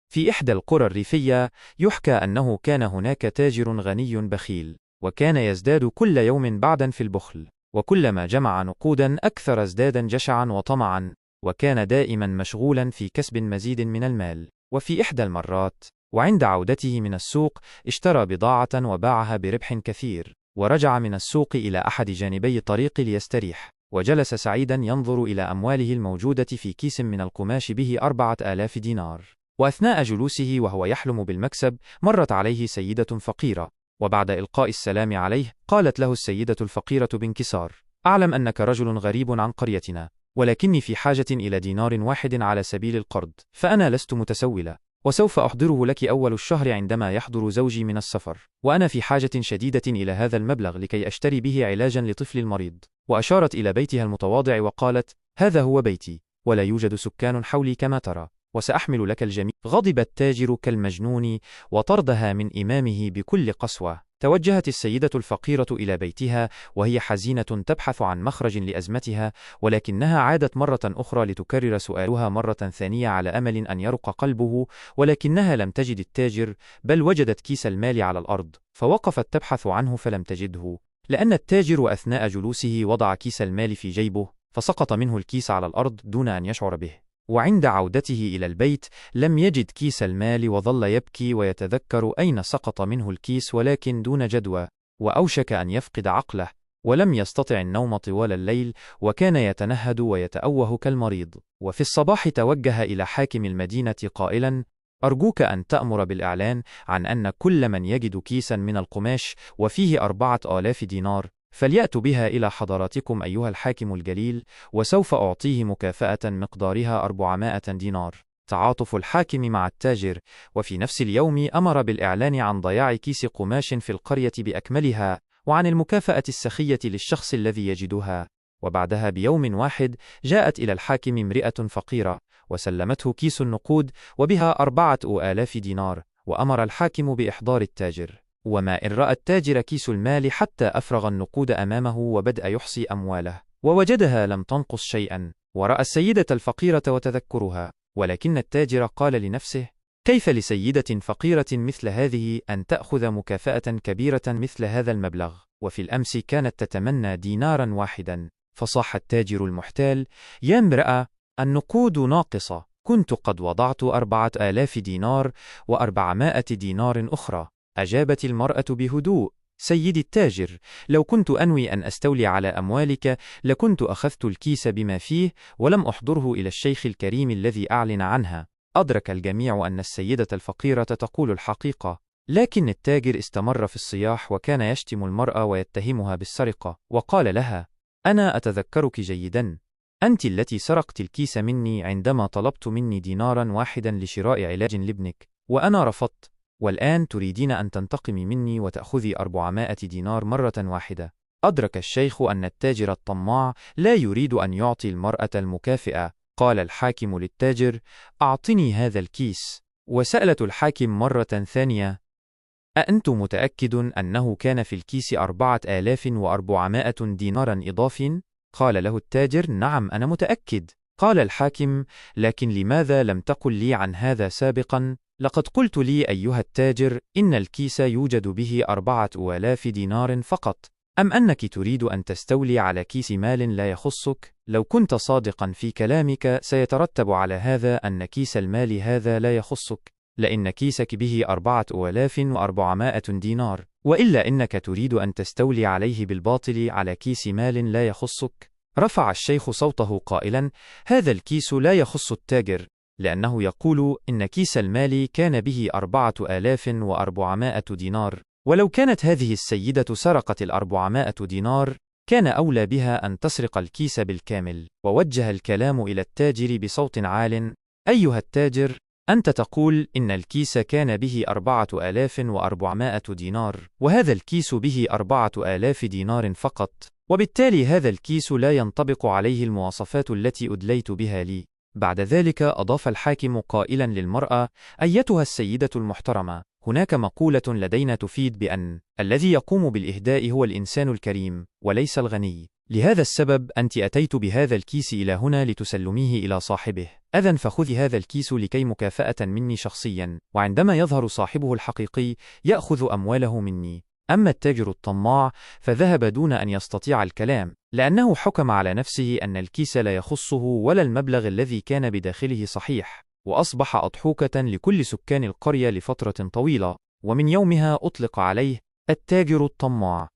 في إحدى القرى الريفية يحكى أنه كان هناك تاجر غني بخيل، وكان يزداد كل يوم بعدا في البخل، وكلما جمع نقودا أكثر ازدادا جشعا وطمعا، وكان دائما مشغولا في كسب مزيد من المال. وفي إحدى المرات وعند عودته من السوق اشترى بضاعة وباعها بربح كثير، ورجع من السوق إلى أحد جانبي الطريق ليستريح، وجلس سعيدا ينظر إلى أمواله الموجودة في كيس من القماش به 4000 دينار. وأثناء جلوسه وهو يحلم بالمكسب مرت عليه سيدة فقيرة، وبعد إلقاء السلام عليه قالت له السيدة الفقيرة بانكسار: أعلم أنك رجل غريب عن قريتنا، ولكني في حاجة إلى دينار واحد على سبيل القرض، فأنا لست متسولة، وسوف أحضره لك أول الشهر عندما يحضر زوجي من السفر، وأنا في حاجة شديدة إلى هذا المبلغ لكي أشتري به علاجا لطفلي المريض. وأشارت إلى بيتها المتواضع وقالت: هذا هو بيتي، ولا يوجد سكان حولي كما ترى، وسأحمل لك الجميع. غضب التاجر كالمجنون وطردها من إمامه بكل قسوة. توجهت السيدة الفقيرة إلى بيتها وهي حزينة تبحث عن مخرج لأزمتها، ولكنها عادت مرة أخرى لتكرر سؤالها مرة ثانية على أمل أن يرق قلبه، ولكنها لم تجد التاجر، بل وجدت كيس المال على الأرض، فوقفت تبحث عنه فلم تجده، لأن التاجر أثناء جلوسه وضع كيس المال في جيبه، فسقط منه الكيس على الأرض دون أن يشعر به. وعند عودته إلى البيت لم يجد كيس المال، وظل يبكي ويتذكر أين سقط منه الكيس، ولكن دون جدوى، وأوشك أن يفقد عقله، ولم يستطع النوم طوال الليل، وكان يتنهد ويتأوه كالمريض. وفي الصباح توجه إلى حاكم المدينة قائلا: أرجوك أن تأمر بالإعلان عن أن كل من يجد كيسا من القماش وفيه 4000 دينار فليأت بها إلى حضراتكم أيها الحاكم الجليل، وسوف أعطيه مكافأة مقدارها 400 دينار. تعاطف الحاكم مع التاجر. وفي نفس اليوم أمر بالإعلان عن ضياع كيس قماش في القرية بأكملها، وعن المكافأة السخية للشخص الذي يجدها. وبعدها بيوم واحد جاءت إلى الحاكم امرأة فقيرة، وسلمته كيس النقود وبها 4000 دينار، وأمر الحاكم بإحضار التاجر. وما إن رأى التاجر كيس المال حتى أفرغ النقود أمامه وبدأ يحصي أمواله، ووجدها لم تنقص شيئا، ورأى السيدة الفقيرة وتذكرها، ولكن التاجر قال لنفسه: كيف لسيدة فقيرة مثل هذه أن تأخذ مكافأة كبيرة مثل هذا المبلغ، وفي الأمس كانت تتمنى دينارا واحدا. فصاح التاجر المحتال: يا امرأة، النقود ناقصة، كنت قد وضعت 4000 دينار و400 دينار أخرى. أجابت المرأة بهدوء: سيدي التاجر، لو كنت أنوي أن أستولي على أموالك لكنت أخذت الكيس بما فيه ولم أحضره إلى الشيخ الكريم الذي أعلن عنها. أدرك الجميع أن السيدة الفقيرة تقول الحقيقة، لكن التاجر استمر في الصياح، وكان يشتم المرأة ويتهمها بالسرقة، وقال لها: أنا أتذكرك جيدا، أنت التي سرقت الكيس مني عندما طلبت مني دينارا واحدا لشراء علاج لابنك، وأنا رفضت، والآن تريدين أن تنتقمي مني وتأخذي 400 دينار مرة واحدة. أدرك الشيخ أن التاجر الطماع لا يريد أن يعطي المرأة المكافئة. قال الحاكم للتاجر: أعطني هذا الكيس. وسألت الحاكم مرة ثانية: أأنت متأكد أنه كان في الكيس 4400 دينارا إضافي؟ قال له التاجر: نعم أنا متأكد. قال الحاكم: لكن لماذا لم تقل لي عن هذا سابقا؟ لقد قلت لي أيها التاجر إن الكيس يوجد به 4000 دينار فقط. أم أنك تريد أن تستولي على كيس مال لا يخصك؟ لو كنت صادقا في كلامك سيترتب على هذا أن كيس المال هذا لا يخصك، لأن كيسك به 4400 دينار، وإلا إنك تريد أن تستولي عليه بالباطل على كيس مال لا يخصك. رفع الشيخ صوته قائلا: هذا الكيس لا يخص التاجر، لأنه يقول إن كيس المال كان به 4400 دينار، ولو كانت هذه السيدة سرقت 400 دينار كان أولى بها أن تسرق الكيس بالكامل. ووجه الكلام إلى التاجر بصوت عال: أيها التاجر، أنت تقول إن الكيس كان به 4400 دينار، وهذا الكيس به 4000 دينار فقط، وبالتالي هذا الكيس لا ينطبق عليه المواصفات التي أدليت بها لي. بعد ذلك أضاف الحاكم قائلا للمرأة: أيتها السيدة المحترمة، هناك مقولة لدينا تفيد بأن الذي يقوم بالإهداء هو الإنسان الكريم وليس الغني. لهذا السبب أنت أتيت بهذا الكيس إلى هنا لتسلميه إلى صاحبه. إذن فخذي هذا الكيس لكي مكافأة مني شخصيا، وعندما يظهر صاحبه الحقيقي يأخذ أمواله مني. أما التاجر الطماع فذهب دون أن يستطيع الكلام، لأنه حكم على نفسه أن الكيس لا يخصه ولا المبلغ الذي كان بداخله صحيح، وأصبح أضحوكة لكل سكان القرية لفترة طويلة، ومن يومها أطلق عليه التاجر الطماع.